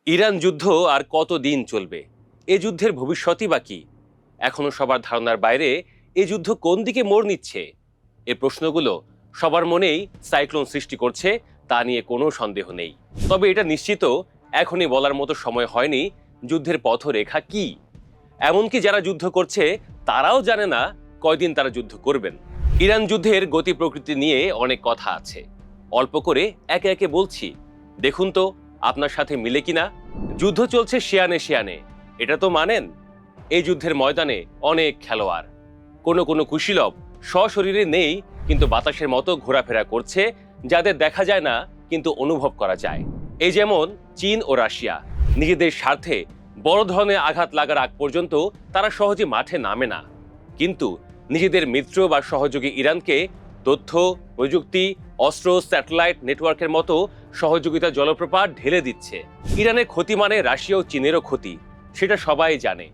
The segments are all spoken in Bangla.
ইরান যুদ্ধ আর কতদিন চলবে? এই যুদ্ধের ভবিষ্যৎই বা কি? এখনো সবার ধারণার বাইরে এই যুদ্ধ কোন দিকে মোড় নিচ্ছে? এই প্রশ্নগুলো সবার মনেই সাইক্লোন সৃষ্টি করছে, তা নিয়ে কোনো সন্দেহ নেই। তবে এটা নিশ্চিত এখনই বলার মতো সময় হয়নি যুদ্ধের পথরেখা কি। এমনকি যারা যুদ্ধ করছে তারাও জানে না কয়দিন তারা যুদ্ধ করবেন। ইরান যুদ্ধের গতি প্রকৃতি নিয়ে অনেক কথা আছে, অল্প করে একে একে বলছি, দেখুন তো আপনার সাথে মিলে কিনা। যুদ্ধ চলছে শিয়ানে শিয়ানে, এটা তো মানেন। এই যুদ্ধের ময়দানে অনেক খেলোয়াড়, কোনো কোনো কুশীলব সশরীরে নেই কিন্তু বাতাসের মতো ঘোরাফেরা করছে, যাদের দেখা যায় না কিন্তু অনুভব করা যায়। এই যেমন চীন ও রাশিয়া। নিজেদের স্বার্থে বড় ধরনের আঘাত লাগার আগ পর্যন্ত তারা সহজে মাঠে নামে না, কিন্তু নিজেদের মিত্র বা সহযোগী ইরানকে তথ্য, প্রযুক্তি, অস্ত্র, স্যাটেলাইট নেটওয়ার্কের মতো সহযোগিতা জলপ্রপাত ঢেলে দিচ্ছে। ইরানের ক্ষতি মানে রাশিয়া ও চীনেরও ক্ষতি, সেটা সবাই জানে,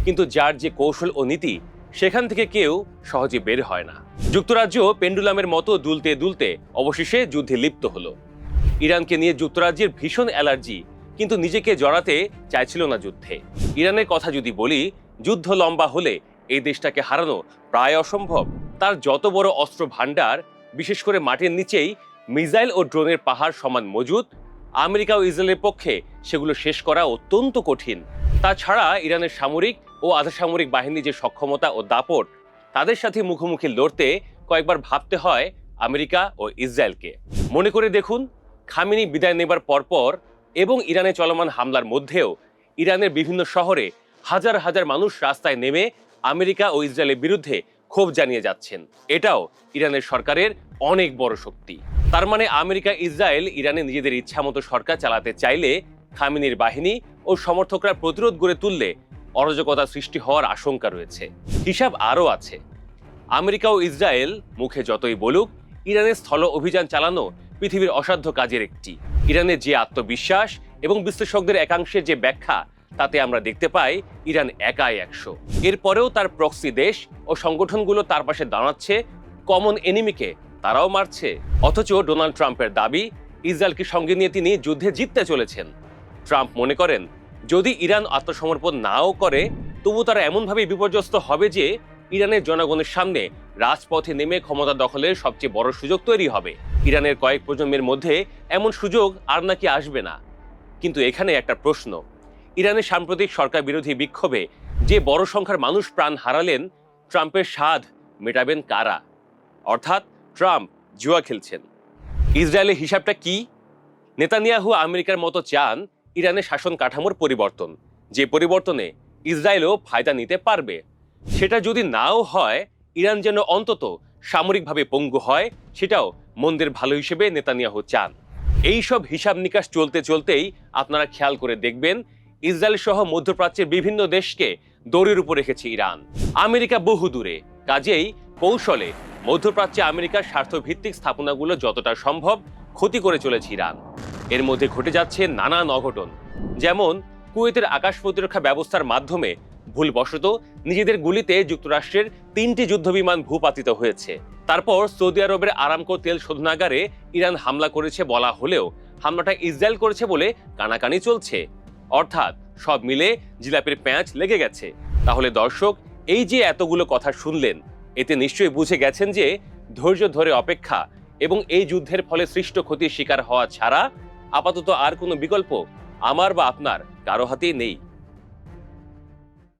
কিন্তু যার যে কৌশল ও নীতি, সেখান থেকে কেউ সহজে বের হয় না। যুক্তরাজ্য পেন্ডুলামের মতো দুলতে দুলতে অবশেষে যুদ্ধে লিপ্ত হলো। ইরানকে নিয়ে যুক্তরাজ্যের ভীষণ অ্যালার্জি, কিন্তু নিজেকে জড়াতে চাইছিল না যুদ্ধে। ইরানের কথা যদি বলি, যুদ্ধ লম্বা হলে এই দেশটাকে হারানো প্রায় অসম্ভব। তার যত বড় অস্ত্র ভান্ডার, বিশেষ করে মাটির নিচেই মিসাইল ও ড্রোনের পাহাড় সমান মজুদ, আমেরিকা ও ইসরায়েলের পক্ষে সেগুলো শেষ করা অত্যন্ত কঠিন। তাছাড়া ইরানের সামরিক ও আধাসামরিক বাহিনী যে সক্ষমতা ও দাপট, তাদের সাথে মুখোমুখি লড়তে কয়েকবার ভাবতে হয় আমেরিকা ও ইসরায়েলকে। মনে করে দেখুন, খামেনি বিদায় নেবার পরপর এবং ইরানে চলমান হামলার মধ্যেও ইরানের বিভিন্ন শহরে হাজার হাজার মানুষ রাস্তায় নেমে আমেরিকা ও ইসরায়েলের বিরুদ্ধে ক্ষোভ জানিয়ে যাচ্ছেন। এটাও ইরানের সরকারের অনেক বড় শক্তি। তার মানে আমেরিকা ইসরায়েল ইরানে নিজেদের ইচ্ছামতো সরকার চালাতে চাইলে খামেনির বাহিনী ও সমর্থকরা প্রতিরোধ গড়ে তুললে অরাজকতা সৃষ্টি হওয়ার আশঙ্কা রয়েছে। হিসাব আরও আছে। আমেরিকা ও ইসরায়েল মুখে যতই বলুক, ইরানের স্থল অভিযান চালানো পৃথিবীর অসাধ্য কাজের একটি। ইরানের যে আত্মবিশ্বাস এবং বিশ্লেষকদের একাংশের যে ব্যাখ্যা, তাতে আমরা দেখতে পাই ইরান একাই 100। এরপরেও তার প্রক্সি দেশ ও সংগঠনগুলো তার পাশে দাঁড়াচ্ছে, কমন এনিমিকে তারাও মারছে। অথচ ডোনাল্ড ট্রাম্পের দাবি, ইসরায়েলকে সঙ্গে নিয়ে তিনি যুদ্ধে জিততে চলেছেন। ট্রাম্প মনে করেন, যদি ইরান আত্মসমর্পণ নাও করে, তবু তারা এমনভাবে বিপর্যস্ত হবে যে ইরানের জনগণের সামনে রাজপথে নেমে ক্ষমতা দখলের সবচেয়ে বড় সুযোগ তৈরি হবে। ইরানের কয়েক প্রজন্মের মধ্যে এমন সুযোগ আর নাকি আসবে না। কিন্তু এখানে একটা প্রশ্ন, ইরানের সাম্প্রতিক সরকার বিরোধী বিক্ষোভে যে বড় সংখ্যার মানুষ প্রাণ হারালেন, ট্রাম্পের স্বাদ মেটাবেন কারা? অর্থাৎ ট্রাম্প জুয়া খেলছেন। ইসরায়েলের হিসাবটা কি? নেতানিয়াহু আমেরিকার মতো চান ইরানের শাসন কাঠামোর পরিবর্তন, যে পরিবর্তনে ইসরায়েলও ফায়দা নিতে পারবে। সেটা যদি নাও হয়, ইরান যেন অন্তত সামরিকভাবে পঙ্গু হয়, সেটাও মন্দের ভালো হিসেবে নেতানিয়াহু চান। এই সব হিসাব নিকাশ চলতে চলতেই আপনারা খেয়াল করে দেখবেন, ইসরায়েল সহ মধ্যপ্রাচ্যের বিভিন্ন দেশকে দড়ির উপর রেখেছে ইরান। আমেরিকা বহু দূরে, কাজেই কৌশলে মধ্যপ্রাচ্যে আমেরিকার স্বার্থভিত্তিক স্থাপনাগুলো যতটা সম্ভব ক্ষতি করে চলেছে ইরান। এর মধ্যে ঘটে যাচ্ছে নানান অঘটন, যেমন কুয়েতের আকাশ প্রতিরক্ষা ব্যবস্থার মাধ্যমে ভুলবশত নিজেদের গুলিতে যুক্তরাষ্ট্রের 3টি যুদ্ধবিমান ভূপাতিত হয়েছে। তারপর সৌদি আরবের আরামকো তেল শোধনাগারে ইরান হামলা করেছে বলা হলেও হামলাটা ইসরায়েল করেছে বলে কানাকানি চলছে। অর্থাৎ সব মিলে জিলাপির প্যাঁচ লেগে গেছে। তাহলে দর্শক, এই যে এতগুলো কথা শুনলেন, এতে নিশ্চয়ই বুঝে গেছেন যে ধৈর্য ধরে অপেক্ষা এবং এই যুদ্ধের ফলে সৃষ্ট ক্ষতির শিকার হওয়া ছাড়া আপাতত আর কোনো বিকল্প আমার বা আপনার কারো হাতেই নেই।